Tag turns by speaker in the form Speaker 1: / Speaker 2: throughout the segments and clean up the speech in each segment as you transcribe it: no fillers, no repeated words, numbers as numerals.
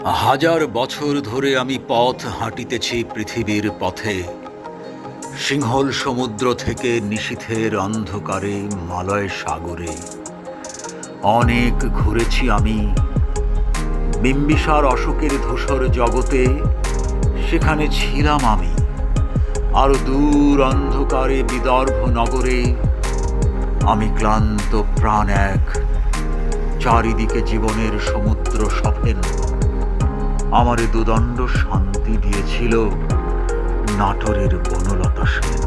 Speaker 1: হাজার বছর ধরে আমি পথ হাঁটিতেছি পৃথিবীর পথে, সিংহল সমুদ্র থেকে নিশীথের অন্ধকারে মালয় সাগরে। অনেক ঘুরেছি আমি বিম্বিসার অশোকের ধূসর জগতে, সেখানে ছিলাম আমি। আরো দূর অন্ধকারে বিদর্ভ নগরে আমি ক্লান্ত প্রাণ এক, চারিদিকে জীবনের সমুদ্র সফেন। আমারে দুদণ্ড শান্তি দিয়েছিল নাটোরের বনলতা সেন।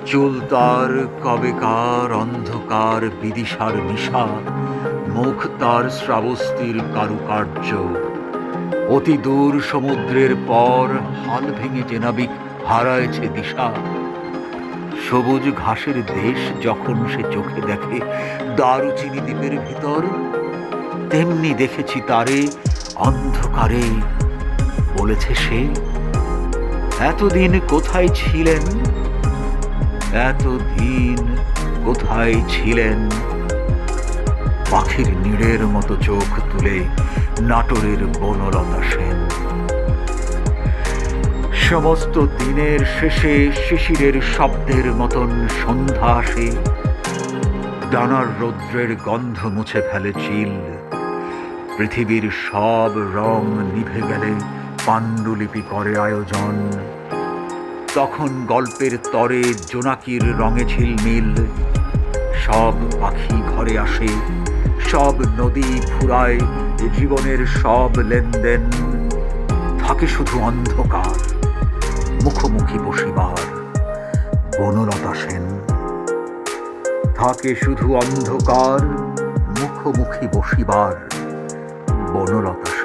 Speaker 1: চুল তার কবেকার অন্ধকার বিদিশার নিশা, মুখ তার শ্রাবস্তির কারুকার্য। অতি দূর সমুদ্রের পর হাল ভেঙে যে নাবিক হারায়েছে দিশা, সবুজ ঘাসের দেশ যখন সে চোখে দেখে দারুচিনি দ্বীপের ভিতর, তেমনি দেখেছি তারে অন্ধকারে। বলেছে সে, এতদিন কোথায় ছিলেন, এতদিন কোথায় ছিলেন। পাখির নীড়ের মতো চোখ তুলে নাটোরের বনলতা সেন। সমস্ত দিনের শেষে শিশিরের শব্দের মতন সন্ধ্যা আসে, ডানার রৌদ্রের গন্ধ মুছে ফেলে চিল। পৃথিবীর সব রং নিভে গেলে পাণ্ডুলিপি করে আয়োজন। তখন গল্পের তরে জোনাকির রঙে ঝিলমিল। সব পাখি ঘরে আসে, সব নদী ফুরায়, জীবনের সব লেনদেন। থাকে শুধু অন্ধকার, মুখোমুখি বসিবার বনলতা সেন। থাকে শুধু অন্ধকার, মুখোমুখি বসিবার বনলতা সেন।